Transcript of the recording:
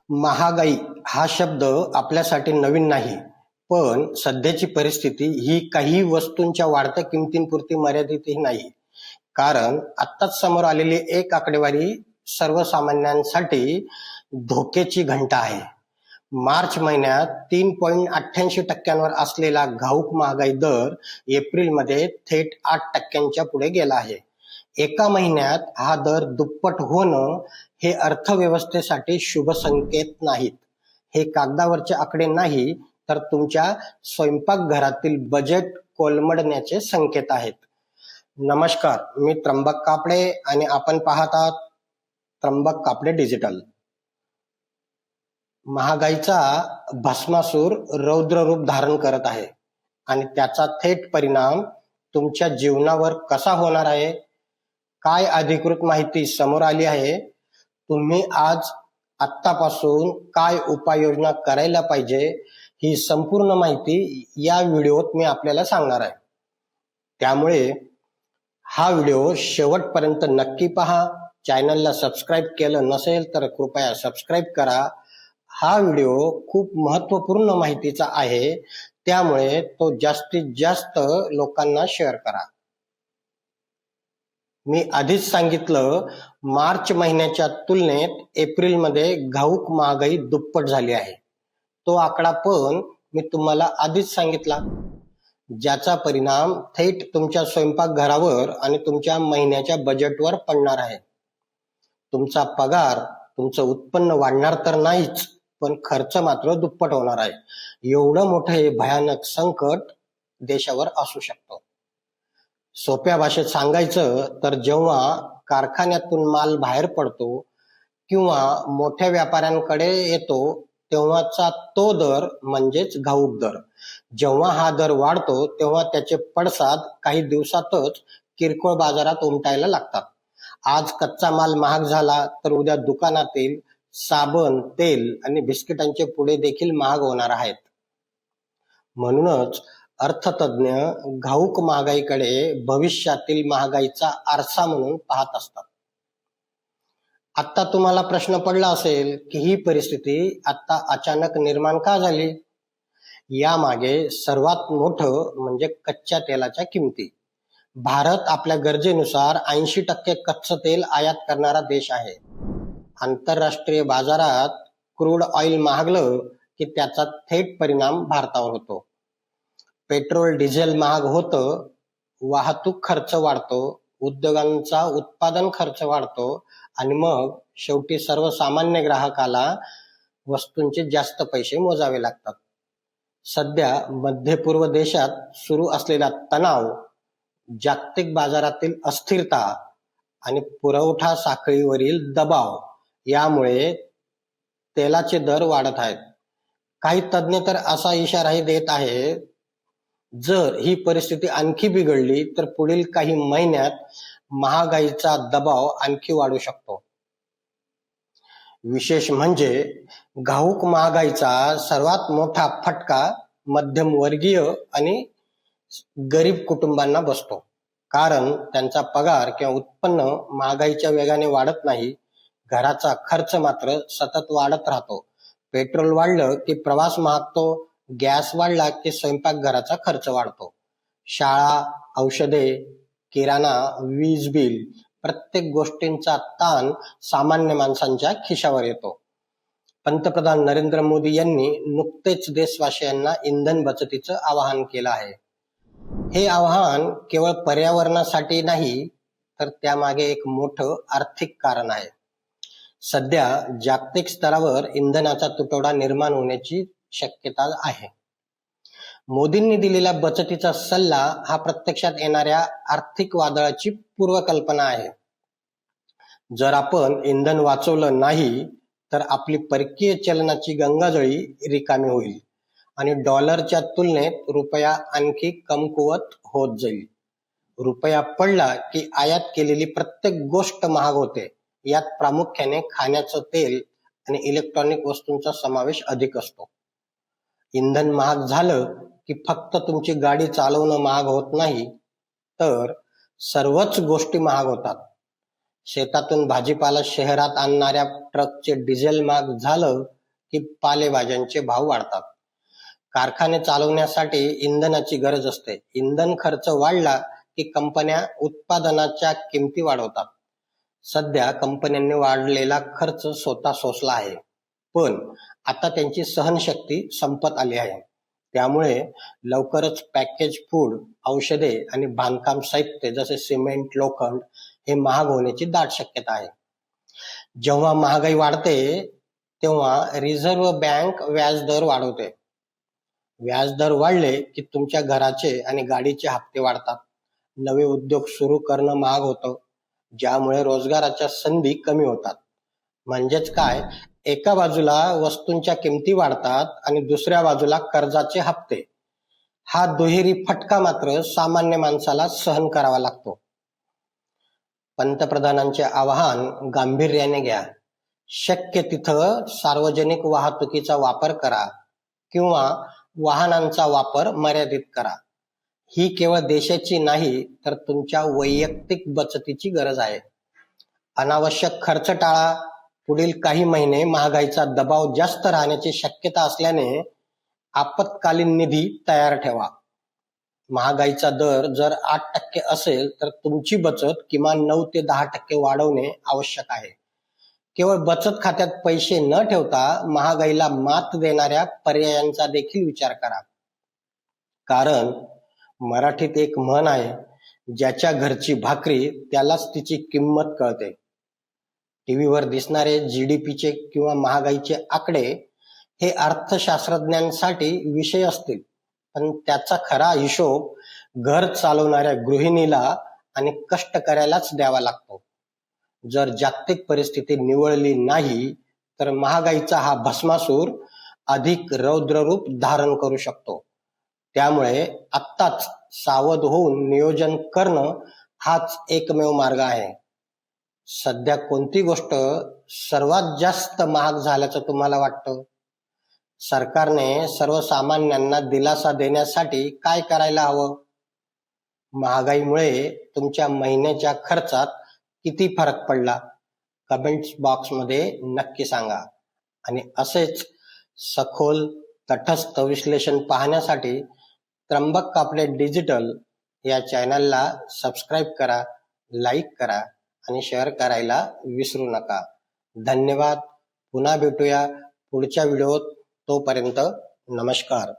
महागाई हा शब्द आपल्यासाठी नवीन नाही, पण सध्याची परिस्थिती ही काही वस्तूंच्या वाढत्या किमतींपुरती मर्यादितही नाही. कारण आत्ताच समोर आलेली एक आकडेवारी सर्वसामान्यांसाठी धोक्याची घंटा आहे. मार्च महिन्यात 3.88% असलेला घाऊक महागाई दर एप्रिलमध्ये थेट 8% पुढे गेला आहे. एका महिन्यात हा दर दुप्पट होणं हे अर्थव्यवस्थेसाठी शुभ संकेत नाहीत. हे कागदावरचे आकडे नाही, तर तुमच्या स्वयंपाकघरातील बजेट कोलमडण्याचे संकेत आहेत. नमस्कार, मी त्र्यंबक कापडे आणि आपण पाहत आहात त्र्यंबक कापडे डिजिटल. महागाईचा भस्मासूर रौद्र रूप धारण करत आहे आणि त्याचा थेट परिणाम तुमच्या जीवनावर कसा होणार आहे, काय अधिकृत माहिती समोर आली आहे, तुम्ही आत्तापासून काय उपाययोजना करायला पाहिजे, ही संपूर्ण माहिती या व्हिडिओत मी आपल्याला सांगणार आहे. त्यामुळे हा व्हिडिओ शेवटपर्यंत नक्की पहा. चॅनलला सबस्क्राईब केलं नसेल तर कृपया सबस्क्राईब करा. हा व्हिडिओ खूप महत्त्वपूर्ण माहितीचा आहे, त्यामुळे तो जास्तीत जास्त लोकांना शेअर करा. मी आधीच सांगितलं, मार्च महिन्याच्या तुलनेत एप्रिलमध्ये घाऊक महागाई दुप्पट झाली आहे. तो आकडा पण मी तुम्हाला आधीच सांगितला, ज्याचा परिणाम थेट तुमच्या स्वयंपाकघरावर आणि तुमच्या महिन्याच्या बजेटवर पडणार आहे. तुमचा पगार, तुमचं उत्पन्न वाढणार तर नाहीच, पण खर्च मात्र दुप्पट होणार आहे. एवढं मोठं हे भयानक संकट देशावर असू शकतं. सोप्या भाषेत सांगायचं तर जेव्हा कारखान्यातून माल बाहेर पडतो किंवा मोठ्या व्यापाऱ्यांकडे येतो, तेव्हाचा तो दर म्हणजेच घाऊक दर. जेव्हा हा दर वाढतो तेव्हा त्याचे पडसाद काही दिवसातच किरकोळ बाजारात उमटायला लागतात. आज कच्चा माल महाग झाला तर उद्या दुकानातील साबण, तेल आणि बिस्किटांचे पुडे देखील महाग होणार आहेत. म्हणूनच अर्थतज्ञ घाऊक महागाईकडे भविष्यातील महागाईचा आरसा म्हणून पाहत असतात. आता तुम्हाला प्रश्न पडला असेल की ही परिस्थिती आता अचानक निर्माण का झाली? यामागे सर्वात मोठं म्हणजे कच्च्या तेलाच्या किमती. भारत आपल्या गरजेनुसार 80% कच्चं तेल आयात करणारा देश आहे. आंतरराष्ट्रीय बाजारात क्रूड ऑइल महागलं की त्याचा थेट परिणाम भारतावर होतो. पेट्रोल डिझेल महाग होतं, वाहतूक खर्च वाढतो, उद्योगांचा उत्पादन खर्च वाढतो आणि मग शेवटी सर्वसामान्य ग्राहकाला वस्तूंचे जास्त पैसे मोजावे लागतात. सध्या मध्य पूर्व देशात सुरू असलेला तणाव, जागतिक बाजारातील अस्थिरता आणि पुरवठा साखळीवरील दबाव यामुळे तेलाचे दर वाढत आहेत. काही तज्ञ तर असा इशाराही देत आहेत, जर ही परिस्थिती आणखी बिघडली तर पुढील काही महिन्यात महागाईचा दबाव आणखी वाढू शकतो. विशेष म्हणजे घाऊक महागाईचा सर्वात मोठा फटका मध्यमवर्गीय आणि गरीब कुटुंबांना बसतो. कारण त्यांचा पगार किंवा उत्पन्न महागाईच्या वेगाने वाढत नाही. घराचा खर्च मात्र सतत वाढत राहतो. पेट्रोल वाढलं की प्रवास महागतो, गॅस वाढला की स्वयंपाकघराचा खर्च वाढतो. शाळा, औषधे, किराणा, वीज बिल, प्रत्येक गोष्टींचा ताण सामान्य माणसांच्या खिशावर येतो. पंतप्रधान नरेंद्र मोदी यांनी नुकतेच देशवासियांना इंधन बचतीचं आवाहन केलं आहे. हे आवाहन केवळ पर्यावरणासाठी नाही, तर त्यामागे एक मोठं आर्थिक कारण आहे. सध्या जागतिक स्तरावर इंधनाचा तुटवडा निर्माण होण्याची शक्यता आहे. मोदींनी दिलेला बचतीचा सल्ला हा प्रत्यक्षात येणाऱ्या आर्थिक वादळाची पूर्वकल्पना आहे. जर आपण इंधन वाचवलं नाही तर आपली परकीय चलनाची गंगाजळी रिकामी होईल आणि डॉलरच्या तुलनेत रुपया आणखी कमकुवत होत जाईल. रुपया पडला की आयात केलेली प्रत्येक गोष्ट महाग होते. यात प्रामुख्याने खाण्याचं तेल आणि इलेक्ट्रॉनिक वस्तूंचा समावेश अधिक असतो. इंधन महाग झालं की फक्त तुमची गाडी चालवणं महाग होत नाही, तर सर्वच गोष्टी महाग होतात. शेतातून भाजीपाला शहरात आणणाऱ्या ट्रकचे डिझेल महाग झालं की पालेभाज्यांचे भाव वाढतात. कारखाने चालवण्यासाठी इंधनाची गरज असते. इंधन खर्च वाढला की कंपन्या उत्पादनाच्या किमती वाढवतात. सध्या कंपन्यांनी वाढलेला खर्च स्वतः सोसला आहे, पण आता त्यांची सहनशक्ती संपत आली आहे. त्यामुळे लवकरच पॅकेज फूड, औषधे आणि बांधकाम साहित्य जसे सिमेंट, लोखंड हे महाग होण्याची दाट शक्यता आहे. जेव्हा महागाई वाढते तेव्हा रिझर्व्ह बँक व्याजदर वाढवते. व्याजदर वाढले की तुमच्या घराचे आणि गाडीचे हप्ते वाढतात. नवे उद्योग सुरू करणं महाग होतं, ज्यामुळे रोजगाराच्या संधी कमी होतात. म्हणजेच काय, एका बाजूला वस्तूंच्या किमती वाढतात आणि दुसऱ्या बाजूला कर्जाचे हप्ते. हा दुहेरी फटका मात्र सामान्य माणसाला सहन करावा लागतो. पंतप्रधानांचे आवाहन गांभीर्याने घ्या. शक्य तिथं सार्वजनिक वाहतुकीचा वापर करा किंवा वाहनांचा वापर मर्यादित करा. ही केवळ देशाची नाही तर तुमच्या वैयक्तिक बचतीची गरज आहे. अनावश्यक खर्च टाळा. पुढील काही महिने महागाईचा दबाव जास्त राहण्याची शक्यता असल्याने आपत्कालीन निधी तयार ठेवा. महागाईचा दर जर 8% असेल तर तुमची बचत किमान 9 ते 10% वाढवणे आवश्यक आहे. केवळ बचत खात्यात पैसे न ठेवता महागाईला मात देणाऱ्या पर्यायांचा देखील विचार करा. कारण मराठीत एक म्हण आहे, ज्याच्या घरची भाकरी त्यालाच तिची किंमत कळते. टीव्हीवर दिसणारे जीडीपीचे किंवा महागाईचे आकडे हे अर्थशास्त्रज्ञांसाठी विषय असतील, पण त्याचा खरा हिशोब घर चालवणाऱ्या गृहिणीला आणि कष्टकऱ्यालाच द्यावा लागतो. जर जागतिक परिस्थिती निवळली नाही तर महागाईचा हा भस्मासूर अधिक रौद्र रूप धारण करू शकतो. त्यामुळे आत्ताच सावध होऊन नियोजन करणं हाच एकमेव मार्ग आहे. सध्या कोणती गोष्ट सर्वात जास्त महाग झाल्याचं तुम्हाला वाटतं? सरकारने सर्वसामान्यांना दिलासा देण्यासाठी काय करायला हवं? महागाईमुळे तुमच्या महिन्याच्या खर्चात किती फरक पडला? कमेंट्स बॉक्समध्ये नक्की सांगा. आणि असेच सखोल तटस्थ विश्लेषण पाहण्यासाठी त्र्यंबक कापडे डिजिटल या चॅनलला सबस्क्राईब करा, लाईक करा आणि शेअर करायला विसरू नका. धन्यवाद. पुन्हा भेटूया पुढच्या व्हिडिओत. तोपर्यंत नमस्कार.